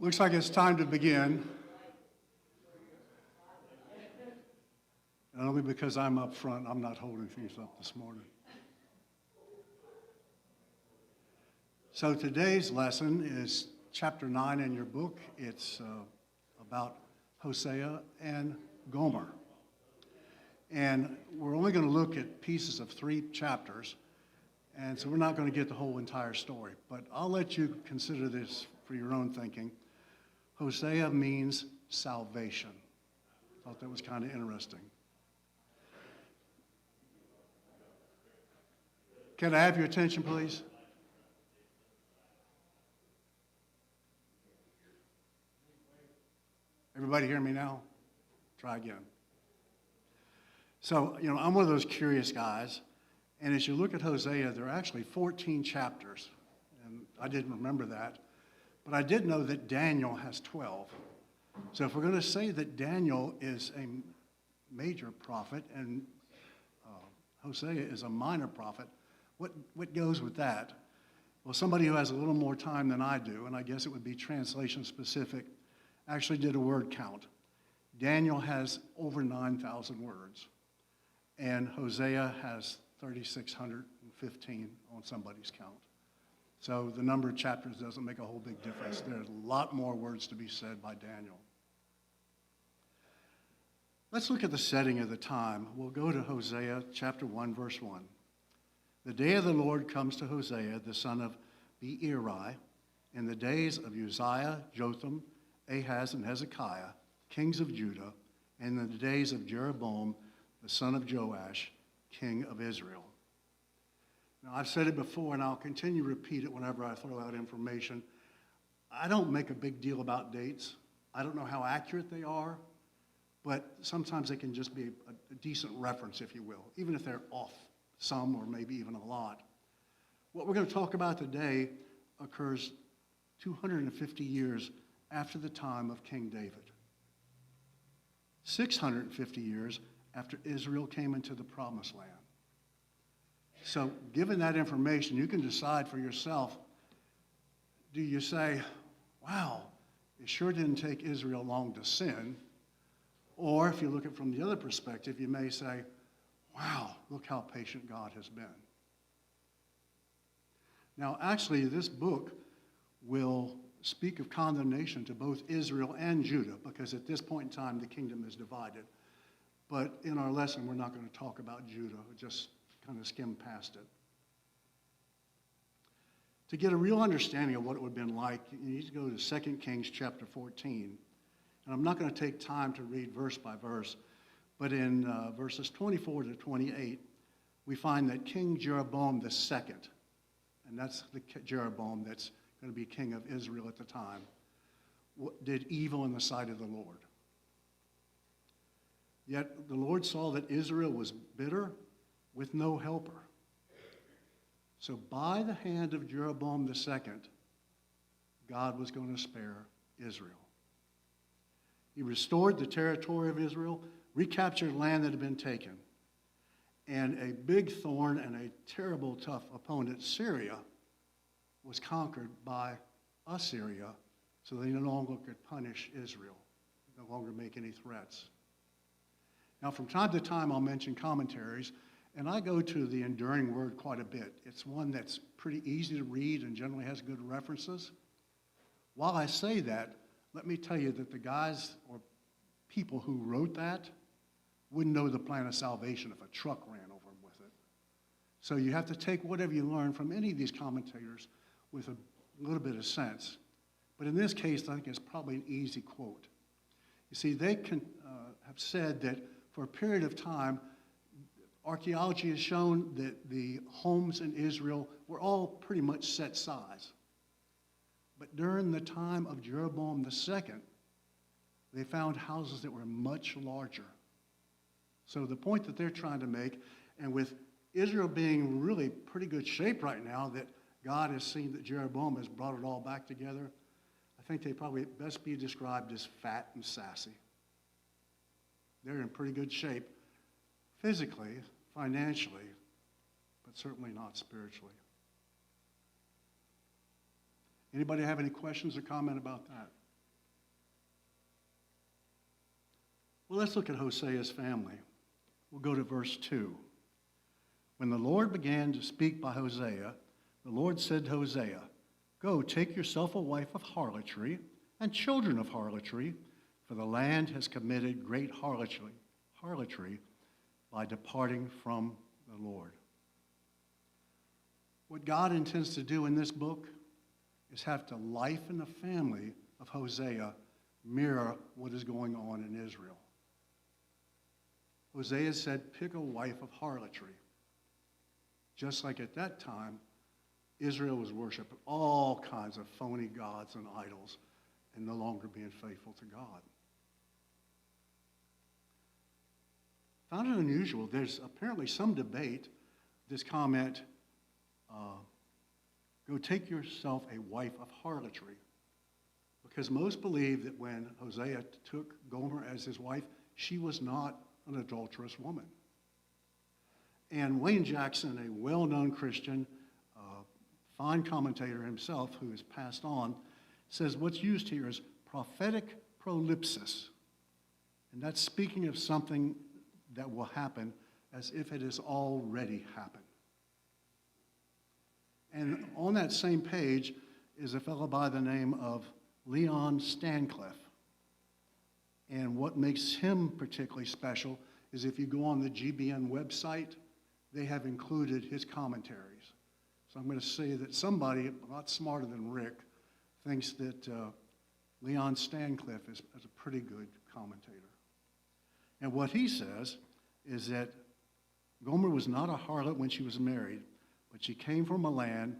Looks like it's time to begin. And only because I'm up front, I'm not holding things up this morning. So today's lesson is chapter 9 in your book. It's about Hosea and Gomer. And we're only going to look at pieces of 3 chapters. And so we're not going to get the whole entire story. But I'll let you consider this for your own thinking. Hosea means salvation. Thought that was kind of interesting. Can I have your attention, please? Everybody hear me now? Try again. So, I'm one of those curious guys. And as you look at Hosea, there are actually 14 chapters. And I didn't remember that. But I did know that Daniel has 12. So if we're going to say that Daniel is a major prophet and Hosea is a minor prophet, what goes with that? Well, somebody who has a little more time than I do, and I guess it would be translation specific, actually did a word count. Daniel has over 9,000 words, and Hosea has 3,615 on somebody's count. So the number of chapters doesn't make a whole big difference. There's a lot more words to be said by Daniel. Let's look at the setting of the time. We'll go to Hosea chapter 1, verse 1. The day of the Lord comes to Hosea, the son of Beeri, in the days of Uzziah, Jotham, Ahaz, and Hezekiah, kings of Judah, and in the days of Jeroboam, the son of Joash, king of Israel. Now, I've said it before, and I'll continue to repeat it whenever I throw out information. I don't make a big deal about dates. I don't know how accurate they are, but sometimes they can just be a decent reference, if you will, even if they're off some or maybe even a lot. What we're going to talk about today occurs 250 years after the time of King David, 650 years after Israel came into the Promised Land. So given that information, you can decide for yourself, do you say, wow, it sure didn't take Israel long to sin? Or if you look at it from the other perspective, you may say, wow, look how patient God has been. Now, actually, this book will speak of condemnation to both Israel and Judah, because at this point in time, the kingdom is divided. But in our lesson, we're not going to talk about Judah. We'll just kind of skim past it. To get a real understanding of what it would have been like, you need to go to 2 Kings chapter 14. And I'm not going to take time to read verse by verse, but in verses 24 to 28, we find that King Jeroboam II, and that's the Jeroboam that's going to be king of Israel at the time, did evil in the sight of the Lord. Yet the Lord saw that Israel was bitter with no helper. So by the hand of Jeroboam II, God was going to spare Israel. He restored the territory of Israel, recaptured land that had been taken, and a big thorn and a terrible, tough opponent, Syria, was conquered by Assyria, so they no longer could punish Israel, no longer make any threats. Now, from time to time, I'll mention commentaries, and I go to the Enduring Word quite a bit. It's one that's pretty easy to read and generally has good references. While I say that, let me tell you that the guys or people who wrote that wouldn't know the plan of salvation if a truck ran over them with it. So you have to take whatever you learn from any of these commentators with a little bit of sense. But in this case, I think it's probably an easy quote. You see, they have said that for a period of time, archaeology has shown that the homes in Israel were all pretty much set size. But during the time of Jeroboam II, they found houses that were much larger. So the point that they're trying to make, and with Israel being really pretty good shape right now, that God has seen that Jeroboam has brought it all back together, I think they probably best be described as fat and sassy. They're in pretty good shape physically, financially, but certainly not spiritually. Anybody have any questions or comment about that? Well, let's look at Hosea's family. We'll go to verse 2. When the Lord began to speak by Hosea, the Lord said to Hosea, "Go, take yourself a wife of harlotry and children of harlotry, for the land has committed great harlotry by departing from the Lord." What God intends to do in this book is have the life and the family of Hosea mirror what is going on in Israel. Hosea said, pick a wife of harlotry. Just like at that time, Israel was worshiping all kinds of phony gods and idols and no longer being faithful to God. Found it unusual. There's apparently some debate, this comment, go take yourself a wife of harlotry. Because most believe that when Hosea took Gomer as his wife, she was not an adulterous woman. And Wayne Jackson, a well-known Christian, fine commentator himself who has passed on, says what's used here is prophetic prolepsis. And that's speaking of something that will happen as if it has already happened. And on that same page is a fellow by the name of Leon Stancliffe. And what makes him particularly special is if you go on the GBN website, they have included his commentaries. So I'm going to say that somebody a lot smarter than Rick thinks that Leon Stancliffe is a pretty good commentator. And what he says is that Gomer was not a harlot when she was married, but she came from a land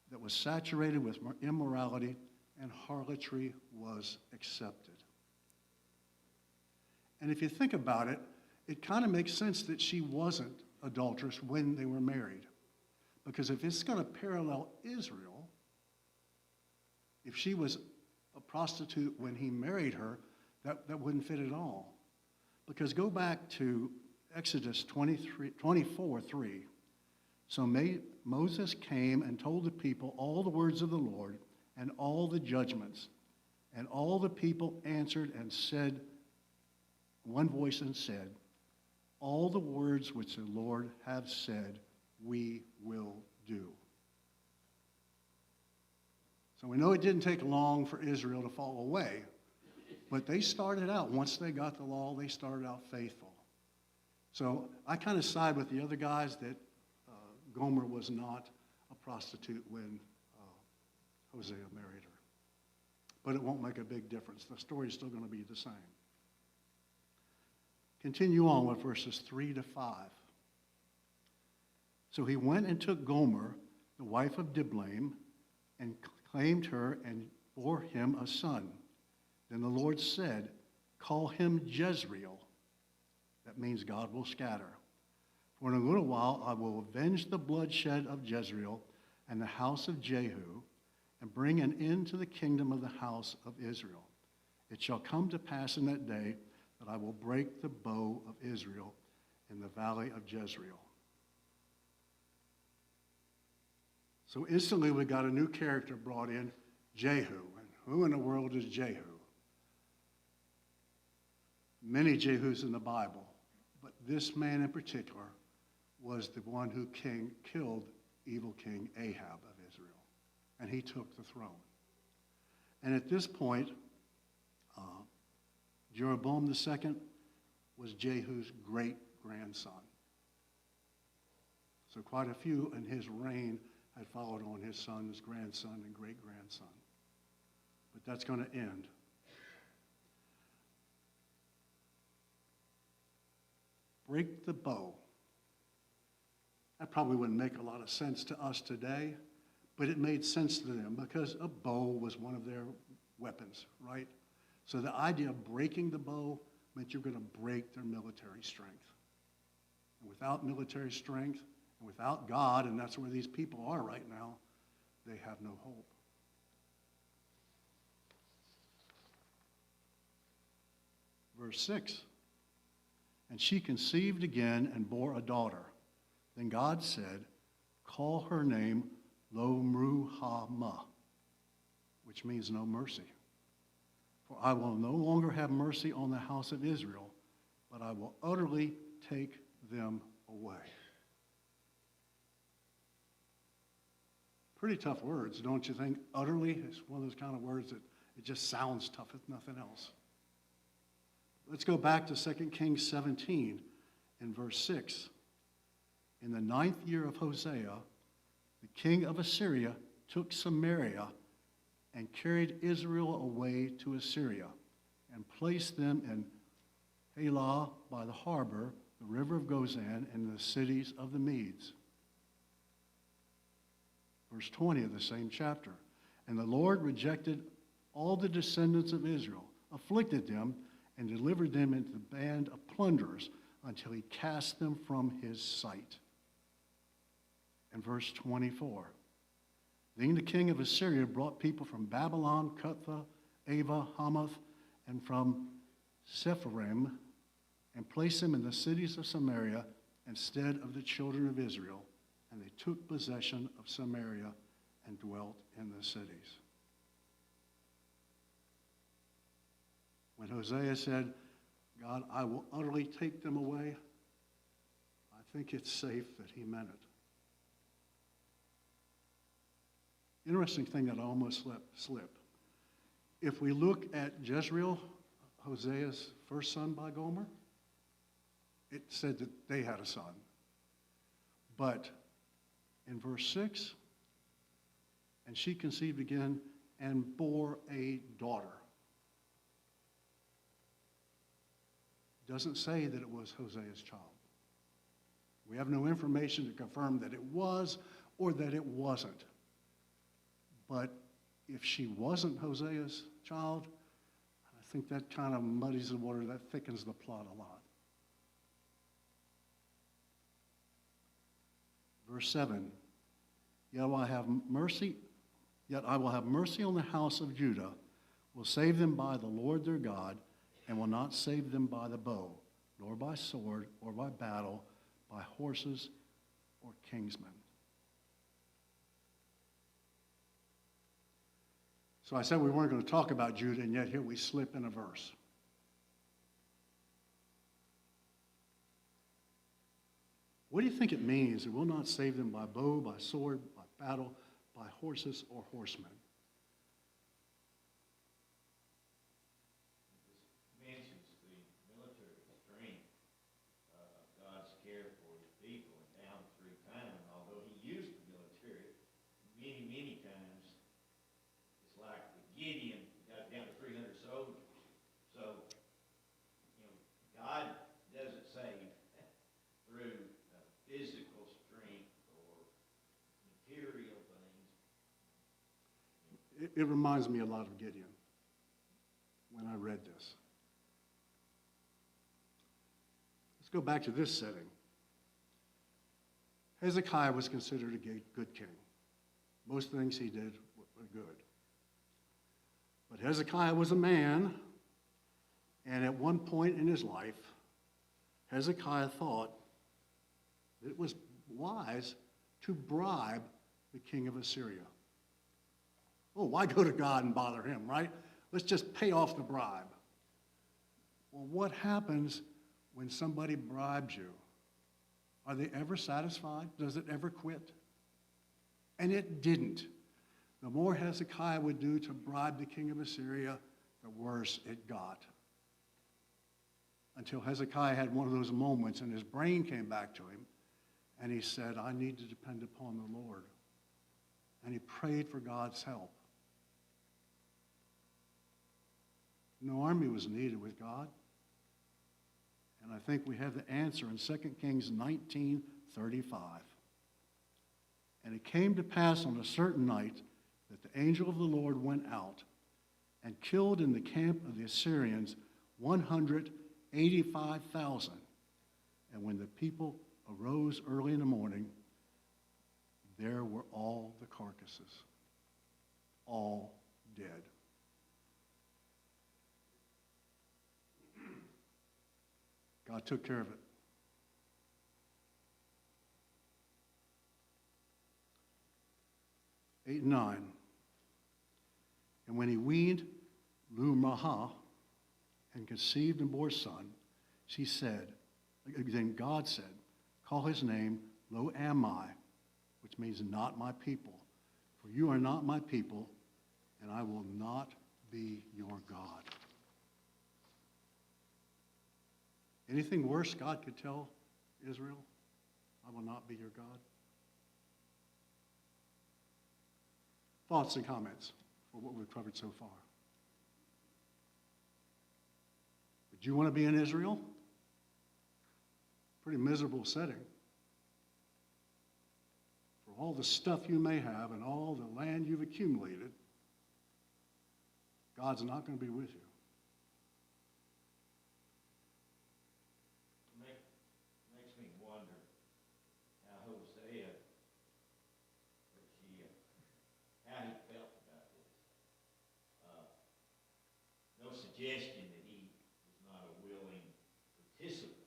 that was saturated with immorality, and harlotry was accepted. And if you think about it, it kind of makes sense that she wasn't adulterous when they were married. Because if it's going to parallel Israel, if she was a prostitute when he married her, that wouldn't fit at all. Because go back to Exodus 24:3. So Moses came and told the people all the words of the Lord and all the judgments. And all the people answered and said, one voice and said, all the words which the Lord hath said, we will do. So we know it didn't take long for Israel to fall away, but they started out, once they got the law, they started out faithful. So I kind of side with the other guys that Gomer was not a prostitute when Hosea married her. But it won't make a big difference. The story is still going to be the same. Continue on with verses 3-5. So he went and took Gomer, the wife of Diblaim, and claimed her and bore him a son. Then the Lord said, call him Jezreel. That means God will scatter. For in a little while I will avenge the bloodshed of Jezreel and the house of Jehu, and bring an end to the kingdom of the house of Israel. It shall come to pass in that day that I will break the bow of Israel in the valley of Jezreel. So instantly we got a new character brought in, Jehu. And who in the world is Jehu? Many Jehus in the Bible, but this man in particular was the one who killed evil King Ahab of Israel. And he took the throne. And at this point, Jeroboam II was Jehu's great-grandson. So quite a few in his reign had followed on his son, his grandson, and great-grandson. But that's going to end. Break the bow. That probably wouldn't make a lot of sense to us today, but it made sense to them because a bow was one of their weapons, right? So the idea of breaking the bow meant you're going to break their military strength. And without military strength and without God, and that's where these people are right now, they have no hope. Verse 6, and she conceived again and bore a daughter. Then God said, call her name Lo-Ruhamah, which means no mercy. For I will no longer have mercy on the house of Israel, but I will utterly take them away. Pretty tough words, don't you think? Utterly is one of those kind of words that it just sounds tough if nothing else. Let's go back to 2 Kings 17 in verse 6. In the 9th year of Hosea, the king of Assyria took Samaria and carried Israel away to Assyria and placed them in Halah by the harbor, the river of Gozan, and the cities of the Medes. Verse 20 of the same chapter. And the Lord rejected all the descendants of Israel, afflicted them, and delivered them into the band of plunderers until he cast them from his sight. And verse 24. Then the king of Assyria brought people from Babylon, Cutha, Ava, Hamath, and from Sepharvaim, and placed them in the cities of Samaria instead of the children of Israel. And they took possession of Samaria and dwelt in the cities. When Hosea said, God, I will utterly take them away, I think it's safe that he meant it. Interesting thing that I almost slipped. If we look at Jezreel, Hosea's first son by Gomer, it said that they had a son. But in verse 6, and she conceived again and bore a daughter. Doesn't say that it was Hosea's child. We have no information to confirm that it was or that it wasn't. But if she wasn't Hosea's child, I think that kind of muddies the water, that thickens the plot a lot. Verse 7, yet I will have mercy on the house of Judah, will save them by the Lord their God, and will not save them by the bow, nor by sword, or by battle, by horses or kingsmen. So I said we weren't going to talk about Judah, and yet here we slip in a verse. What do you think it means? It will not save them by bow, by sword, by battle, by horses or horsemen. This mentions the military strength of God's care for his people and down through time. Although he used the military many, many times, it's like the Gideon got down to 300 soldiers. So, God doesn't save through physical strength or material things. It reminds me a lot of Gideon when I read this. Let's go back to this setting. Hezekiah was considered a good king. Most things he did were good. But Hezekiah was a man, and at one point in his life, Hezekiah thought it was wise to bribe the king of Assyria. Oh, why go to God and bother him, right? Let's just pay off the bribe. Well, what happens when somebody bribes you? Are they ever satisfied? Does it ever quit? And it didn't. The more Hezekiah would do to bribe the king of Assyria, the worse it got. Until Hezekiah had one of those moments and his brain came back to him, and he said, I need to depend upon the Lord. And he prayed for God's help. No army was needed with God. And I think we have the answer in 2 Kings 19:35. And it came to pass on a certain night that the angel of the Lord went out and killed in the camp of the Assyrians 185,000. And when the people arose early in the morning, there were all the carcasses, all dead. God took care of it. Eight and 9. And when he weaned Lu-Mahah and conceived and bore a son, She said, then God said, call his name, Lo Am I, which means not my people. For you are not my people, and I will not be your God. Anything worse God could tell Israel? I will not be your God. Thoughts and comments for what we've covered so far. Would you want to be in Israel? Pretty miserable setting. For all the stuff you may have and all the land you've accumulated, God's not going to be with you. Makes me wonder how Hosea, how he felt about this. No suggestion that he was not a willing participant.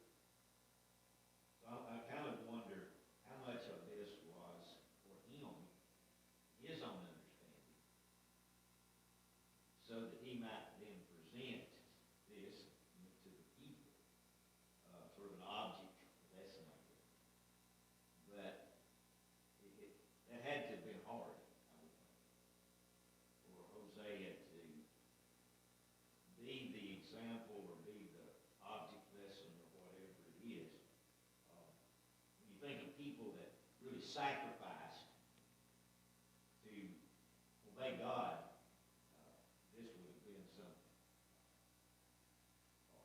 So I kind of wonder how much of this was for him, his own understanding, so that he might then present this to the people, sort of an object lesson, I guess. But that had to have been hard, I would think, for Hosea to be the example or be the object lesson or whatever it is. When you think of people that really sacrificed to obey God, this would have been something hard.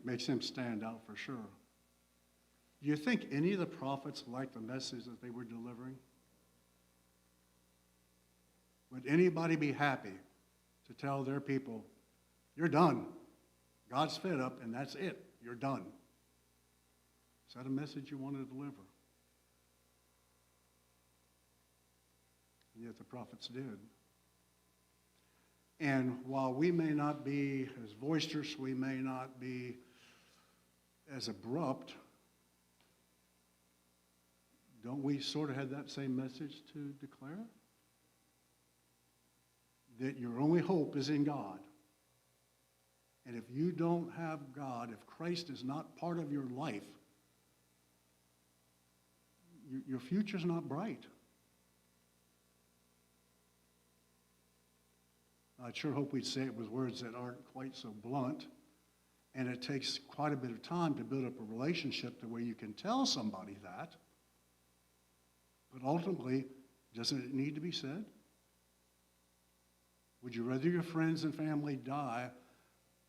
Makes him stand out for sure. Do you think any of the prophets liked the message that they were delivering? Would anybody be happy to tell their people, you're done. God's fed up, and that's it. You're done. Is that a message you want to deliver? And yet the prophets did. And while we may not be as boisterous, we may not be as abrupt, don't we sort of have that same message to declare? That your only hope is in God. And if you don't have God, if Christ is not part of your life, your future's not bright. I sure hope we'd say it with words that aren't quite so blunt. And it takes quite a bit of time to build up a relationship to where you can tell somebody that. But ultimately, doesn't it need to be said? Would you rather your friends and family die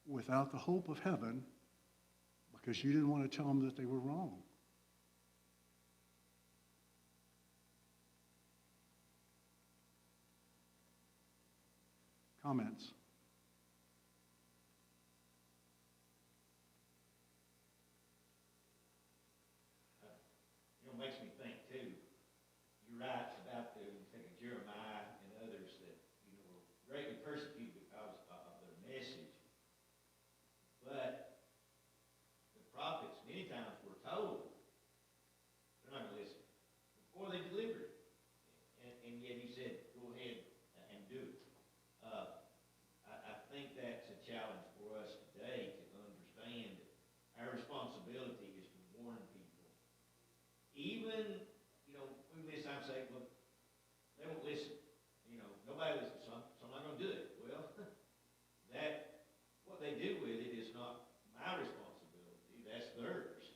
without the hope of heaven because you didn't want to tell them that they were wrong? Comments? It makes me think, too, you're right about the think of Jeremiah and others that, were greatly persecuted because of their message. But the prophets many times were told they're not going to listen before they delivered it. And yet he said, go ahead and do it. I think that's a challenge for us today to understand that our responsibility is to warn people. Even, we many times say, well, they won't listen. Nobody listens, so I'm not going to do it. Well, what they do with it is not my responsibility. That's theirs.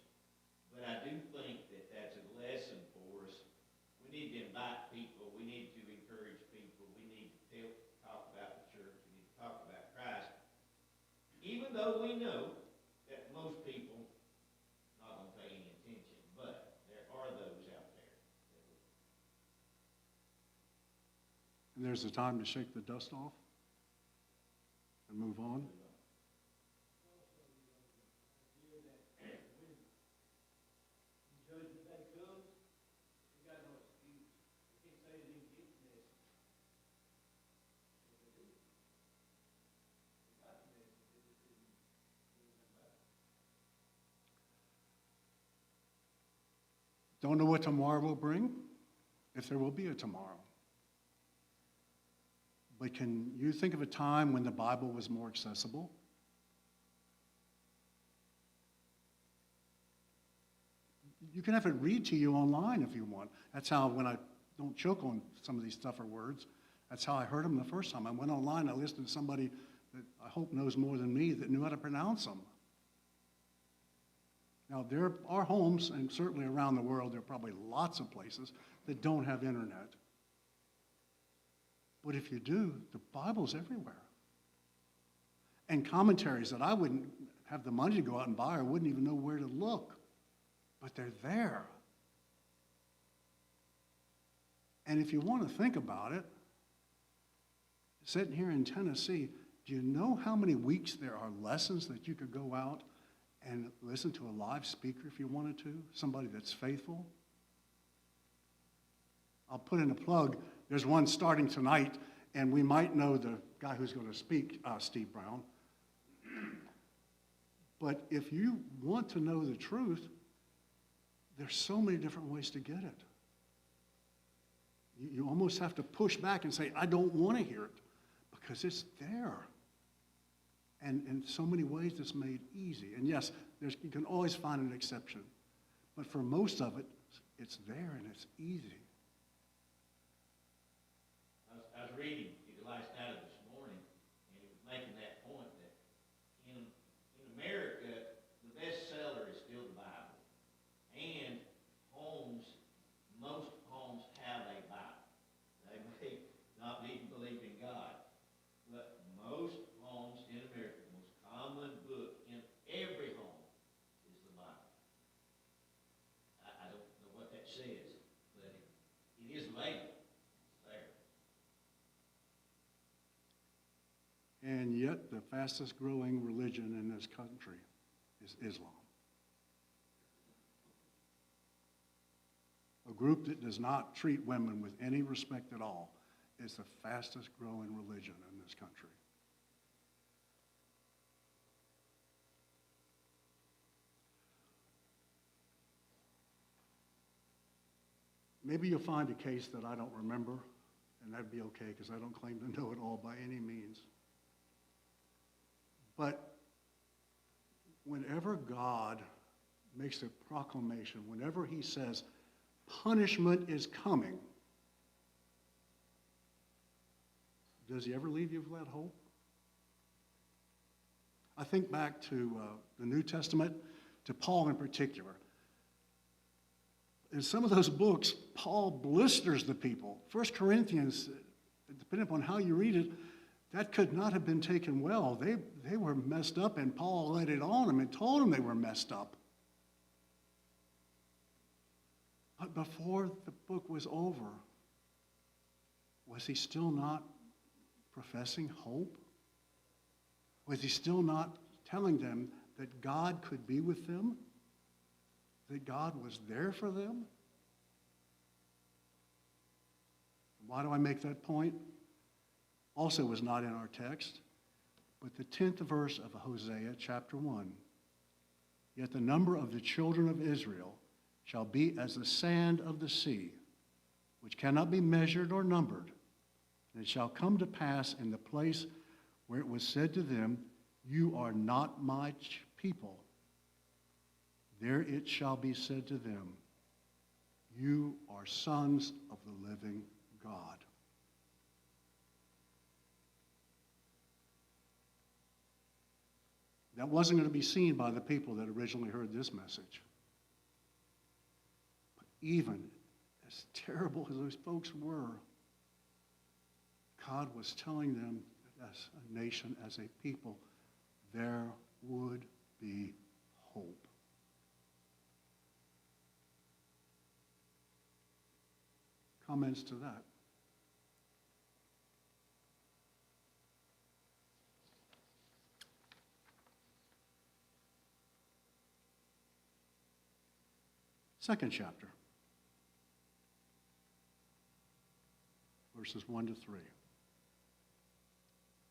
But I do think that that's a lesson for us. We need to invite people. We need to encourage people. We need to talk about the church. We need to talk about Christ. Even though we know that most people not going to pay any attention, but there are those out there that will. And there's a time to shake the dust off and move on. Don't know what tomorrow will bring, if there will be a tomorrow. But can you think of a time when the Bible was more accessible? You can have it read to you online if you want. That's how, when I don't choke on some of these tougher words, that's how I heard them the first time. I went online, I listened to somebody that I hope knows more than me that knew how to pronounce them. Now, there are homes, and certainly around the world, there are probably lots of places that don't have internet. But if you do, the Bible's everywhere. And commentaries that I wouldn't have the money to go out and buy or wouldn't even know where to look. But they're there. And if you want to think about it, sitting here in Tennessee, do you know how many weeks there are lessons that you could go out and listen to a live speaker if you wanted to? Somebody that's faithful? I'll put in a plug. There's one starting tonight, and we might know the guy who's going to speak, Steve Brown. But if you want to know the truth, there's so many different ways to get it. You almost have to push back and say, I don't want to hear it, because it's there. And in so many ways, it's made easy. And yes, you can always find an exception. But for most of it, it's there and it's easy. I was reading last night of this morning, and it was making that point that in America, the bestseller is still the Bible. And most homes have a Bible. They may not even believe in God, but most homes in America, the most common book in every home is the Bible. I don't know what that says, but it is available. It's there. And yet, the fastest growing religion in this country is Islam. A group that does not treat women with any respect at all is the fastest growing religion in this country. Maybe you'll find a case that I don't remember, and that'd be okay, because I don't claim to know it all by any means. But whenever God makes a proclamation, whenever he says, punishment is coming, does he ever leave you with that hope? I think back to the New Testament, to Paul in particular. In some of those books, Paul blisters the people. 1 Corinthians, depending upon how you read it, that could not have been taken well. They were messed up, and Paul laid it on them and told them they were messed up. But before the book was over, was he still not professing hope? Was he still not telling them that God could be with them? That God was there for them? Why do I make that point? Also is not in our text, but the 10th verse of Hosea chapter 1. Yet the number of the children of Israel shall be as the sand of the sea, which cannot be measured or numbered. And it shall come to pass in the place where it was said to them, you are not my people. There it shall be said to them, you are sons of the living God. That wasn't going to be seen by the people that originally heard this message. But even as terrible as those folks were, God was telling them that as a nation, as a people, there would be hope. Comments to that? Second chapter, verses 1 to 3.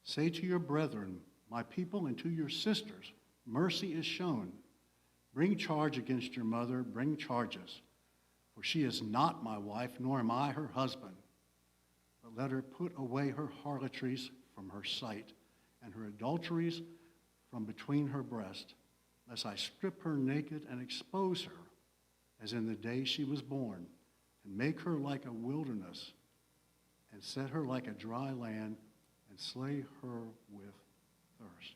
Say to your brethren, my people, and to your sisters, mercy is shown. Bring charge against your mother, bring charges. For she is not my wife, nor am I her husband. But let her put away her harlotries from her sight, and her adulteries from between her breast, lest I strip her naked and expose her, as in the day she was born, and make her like a wilderness, and set her like a dry land, and slay her with thirst.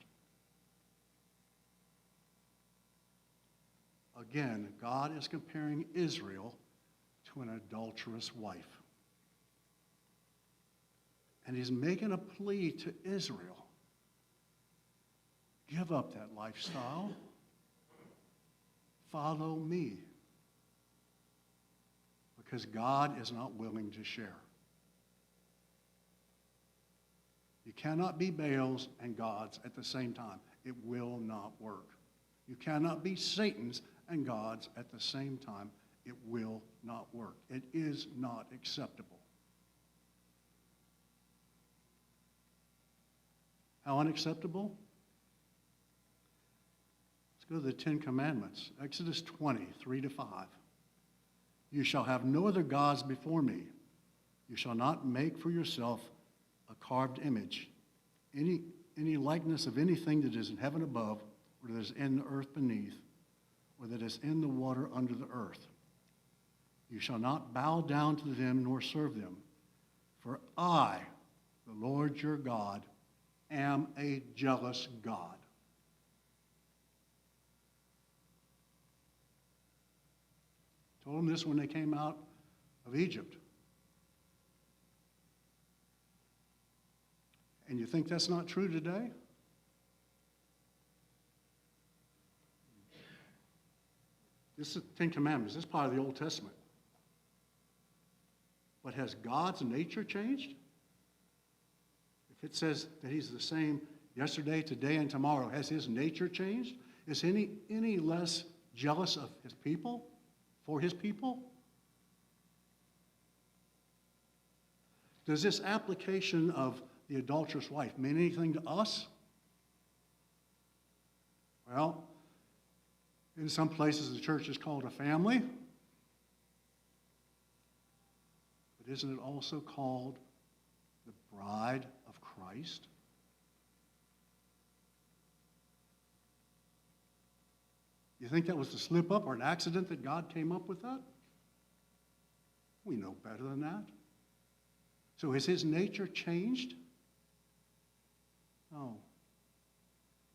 Again, God is comparing Israel to an adulterous wife. And he's making a plea to Israel. Give up that lifestyle. Follow me. Because God is not willing to share. You cannot be Baal's and God's at the same time. It will not work. You cannot be Satan's and God's at the same time. It will not work. It is not acceptable. How unacceptable? Let's go to the Ten Commandments. Exodus 20, 3-5. You shall have no other gods before me. You shall not make for yourself a carved image, any likeness of anything that is in heaven above, or that is in the earth beneath, or that is in the water under the earth. You shall not bow down to them nor serve them. For I, the Lord your God, am a jealous God. Told them this when they came out of Egypt. And you think that's not true today? This is Ten Commandments. This is part of the Old Testament. But has God's nature changed? If it says that he's the same yesterday, today, and tomorrow, has his nature changed? Is he any less jealous of his people, for his people? Does this application of the adulterous wife mean anything to us? Well, in some places the church is called a family. But isn't it also called the bride of Christ? You think that was a slip up or an accident that God came up with that? We know better than that. So has his nature changed? No.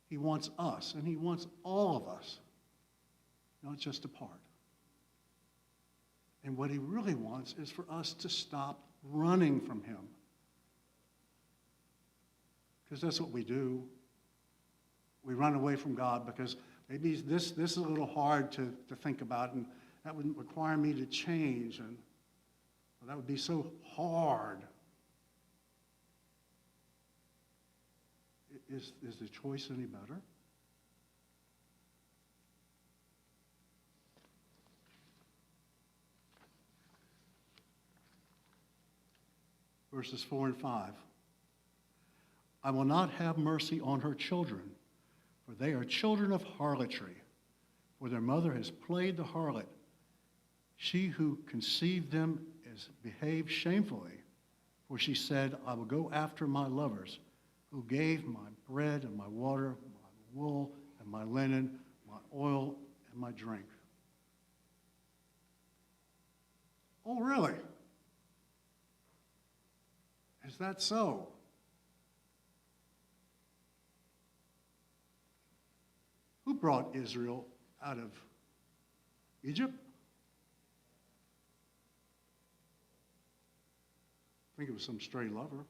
He wants us, and he wants all of us, not just a part. And what he really wants is for us to stop running from him. Because that's what we do. We run away from God because maybe this is a little hard to think about, and that would require me to change, and that would be so hard. Is the choice any better? Verses 4 and 5. I will not have mercy on her children, for they are children of harlotry, for their mother has played the harlot. She who conceived them has behaved shamefully, for she said, I will go after my lovers, who gave my bread and my water, my wool and my linen, my oil and my drink. Oh, really? Is that so? Who brought Israel out of Egypt? I think it was some stray lover.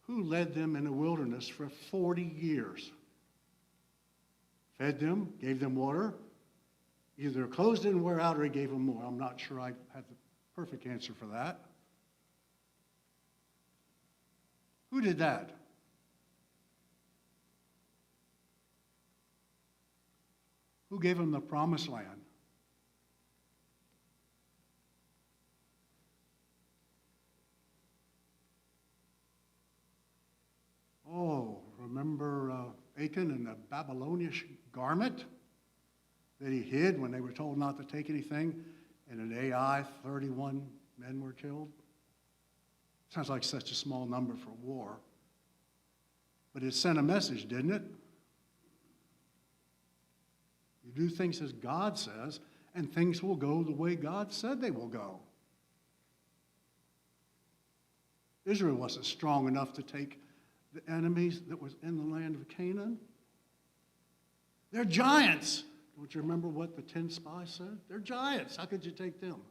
Who led them in the wilderness for 40 years? Fed them, gave them water. Either their clothes didn't wear out or he gave them more. I'm not sure I have the perfect answer for that. Who did that? Who gave them the promised land? Oh, remember Achan and the Babylonian garment that he hid when they were told not to take anything? And in Ai, 31 men were killed. Sounds like such a small number for war. But it sent a message, didn't it? You do things as God says, and things will go the way God said they will go. Israel wasn't strong enough to take the enemies that was in the land of Canaan. They're giants. Don't you remember what the 10 spies said? They're giants. How could you take them?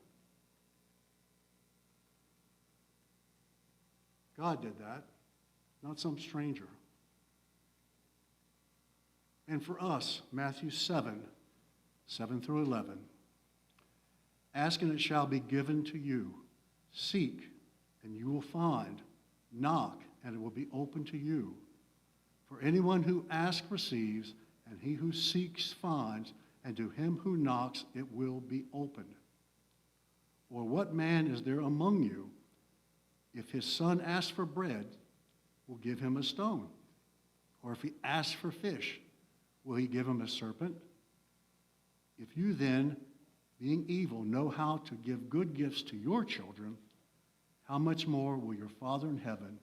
God did that, not some stranger. And for us, Matthew 7 through 11. Ask and it shall be given to you. Seek and you will find. Knock and it will be open to you. For anyone who asks receives, and he who seeks finds, and to him who knocks it will be opened. Or what man is there among you, if his son asks for bread, will give him a stone? Or if he asks for fish, will he give him a serpent? If you then, being evil, know how to give good gifts to your children, how much more will your Father in heaven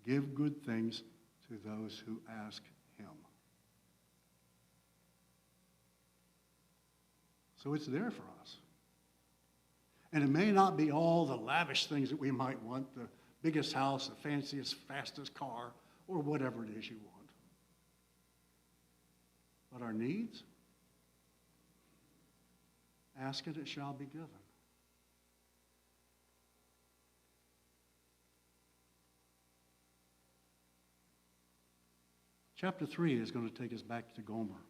give good things to those who ask him? So it's there for us. And it may not be all the lavish things that we might want, the biggest house, the fanciest, fastest car, or whatever it is you want. But our needs, ask and it shall be given. Chapter 3 is going to take us back to Gomer.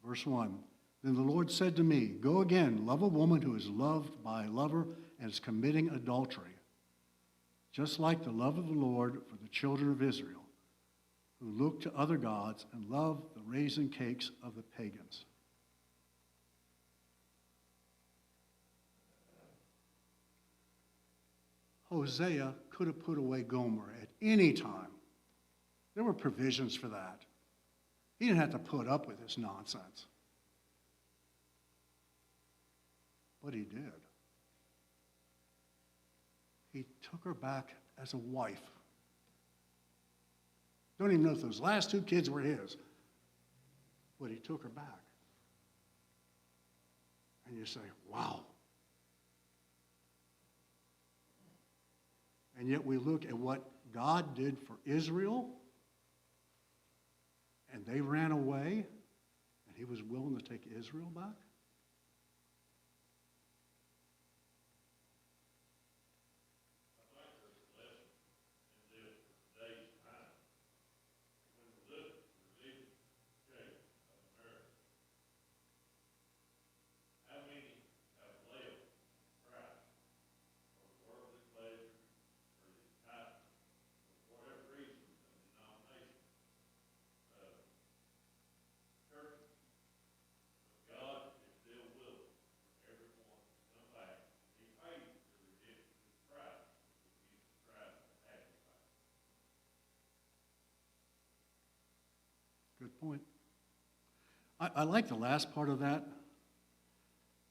Verse 1, then the Lord said to me, go again, love a woman who is loved by a lover and is committing adultery, just like the love of the Lord for the children of Israel, who look to other gods and love the raisin cakes of the pagans. Hosea could have put away Gomer at any time. There were provisions for that. He didn't have to put up with this nonsense. But he did. He took her back as a wife. Don't even know if those last 2 kids were his, but he took her back. And you say, wow. And yet we look at what God did for Israel, and they ran away, and he was willing to take Israel back? Good point. I like the last part of that,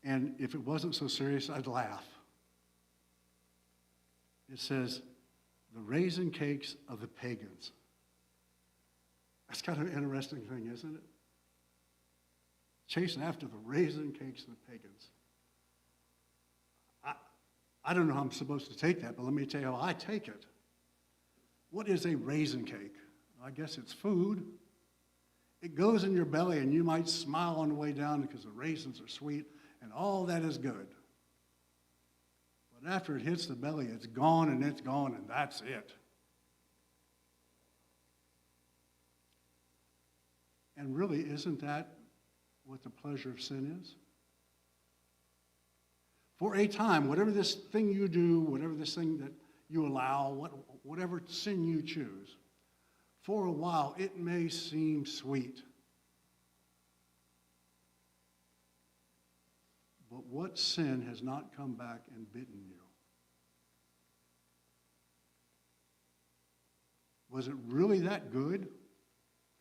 and if it wasn't so serious, I'd laugh. It says, the raisin cakes of the pagans. That's kind of an interesting thing, isn't it? Chasing after the raisin cakes of the pagans. I don't know how I'm supposed to take that, but let me tell you how I take it. What is a raisin cake? I guess it's food. It goes in your belly, and you might smile on the way down because the raisins are sweet, and all that is good. But after it hits the belly, it's gone, and that's it. And really, isn't that what the pleasure of sin is? For a time, whatever this thing you do, whatever this thing that you allow, whatever sin you choose, for a while, it may seem sweet. But what sin has not come back and bitten you? Was it really that good?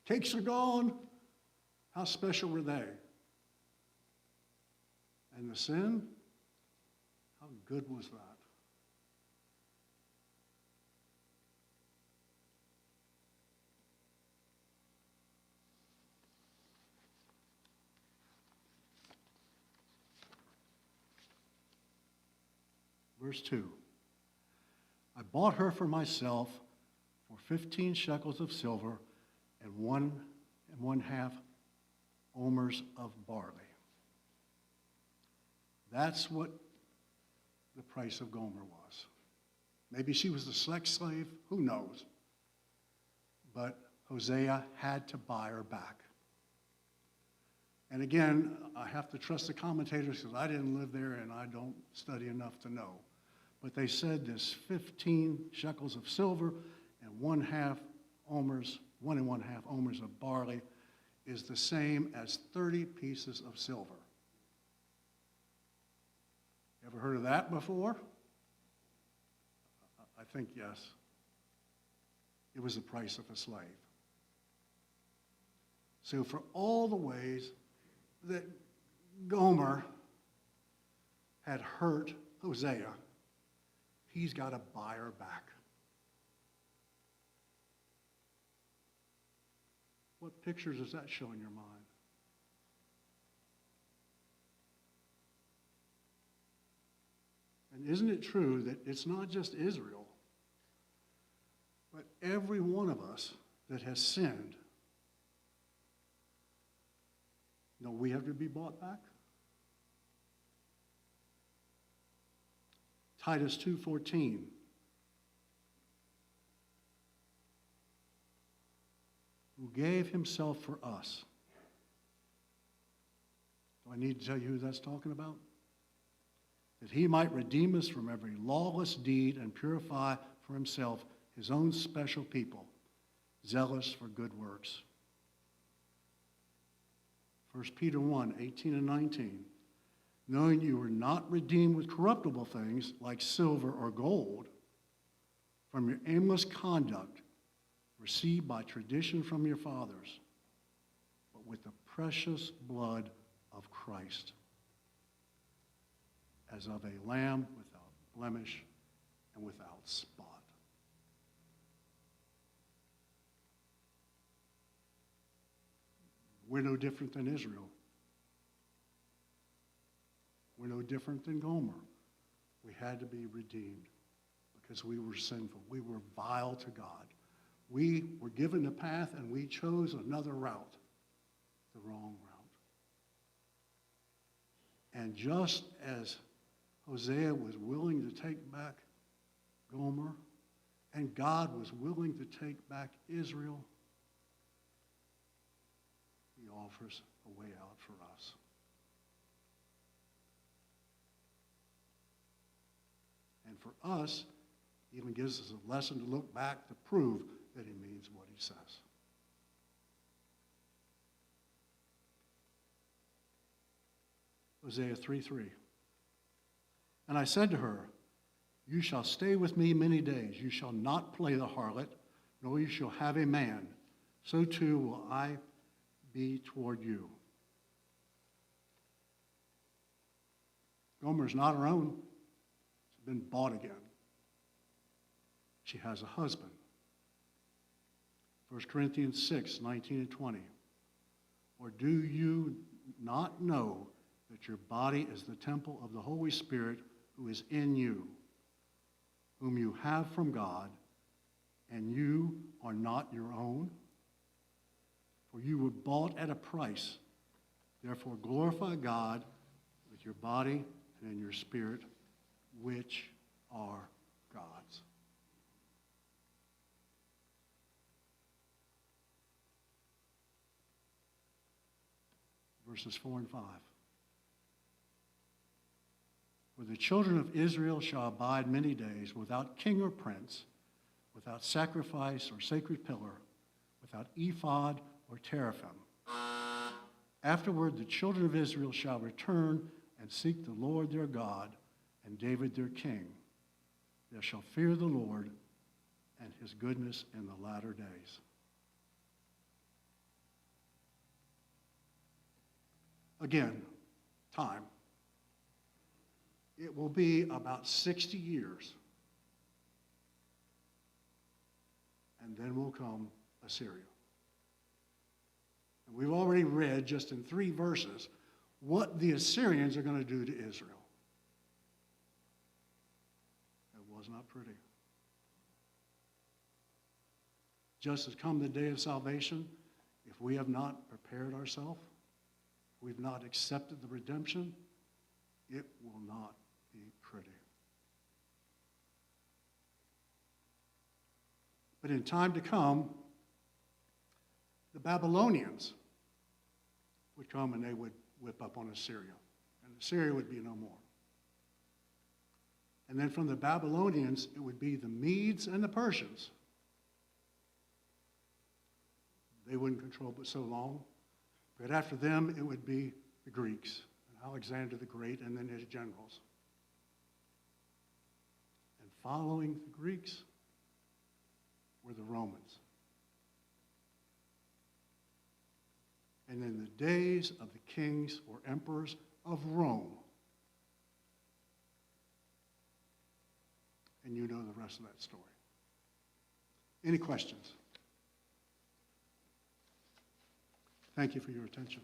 Cakes are gone. How special were they? And the sin? How good was that? Verse 2. I bought her for myself for 15 shekels of silver and 1.5 omers of barley. That's what the price of Gomer was. Maybe she was a sex slave, who knows? But Hosea had to buy her back. And again, I have to trust the commentators because I didn't live there and I don't study enough to know. But they said this 15 shekels of silver and 1.5 omers, 1.5 omers of barley is the same as 30 pieces of silver. Ever heard of that before? I think yes. It was the price of a slave. So for all the ways that Gomer had hurt Hosea, he's got to buy her back. What pictures does that show in your mind? And isn't it true that it's not just Israel, but every one of us that has sinned, no, we have to be bought back? Titus 2:14. Who gave himself for us. Do I need to tell you who that's talking about? That he might redeem us from every lawless deed and purify for himself his own special people, zealous for good works. 1 Peter 1:18 and 19. Knowing you were not redeemed with corruptible things like silver or gold from your aimless conduct received by tradition from your fathers, but with the precious blood of Christ, as of a lamb without blemish and without spot. We're no different than Israel. We're no different than Gomer. We had to be redeemed because we were sinful. We were vile to God. We were given a path and we chose another route, the wrong route. And just as Hosea was willing to take back Gomer, and God was willing to take back Israel, he offers a way out for us. And for us, he even gives us a lesson to look back to prove that he means what he says. Hosea 3:3. And I said to her, you shall stay with me many days. You shall not play the harlot, nor you shall have a man. So too will I be toward you. Gomer is not her own. She's been bought again. She has a husband. 1 Corinthians 6:19 and 20. Or do you not know that your body is the temple of the Holy Spirit who is in you, whom you have from God, and you are not your own? For you were bought at a price. Therefore glorify God with your body and in your spirit, which are God's. Verses 4 and 5. For the children of Israel shall abide many days without king or prince, without sacrifice or sacred pillar, without ephod or teraphim. Afterward, the children of Israel shall return and seek the Lord their God and David their king. They shall fear the Lord and his goodness in the latter days. Again, time. It will be about 60 years. And then will come Assyria. And we've already read, just in 3 verses, what the Assyrians are going to do to Israel. was not pretty. Just as come the day of salvation, if we have not prepared ourselves, we've not accepted the redemption, it will not be pretty. But in time to come, the Babylonians would come and they would whip up on Assyria, and Assyria would be no more. And then from the Babylonians, it would be the Medes and the Persians. They wouldn't control but so long. But after them, it would be the Greeks, and Alexander the Great, and then his generals. And following the Greeks were the Romans. And in the days of the kings or emperors of Rome, and you know the rest of that story. Any questions? Thank you for your attention.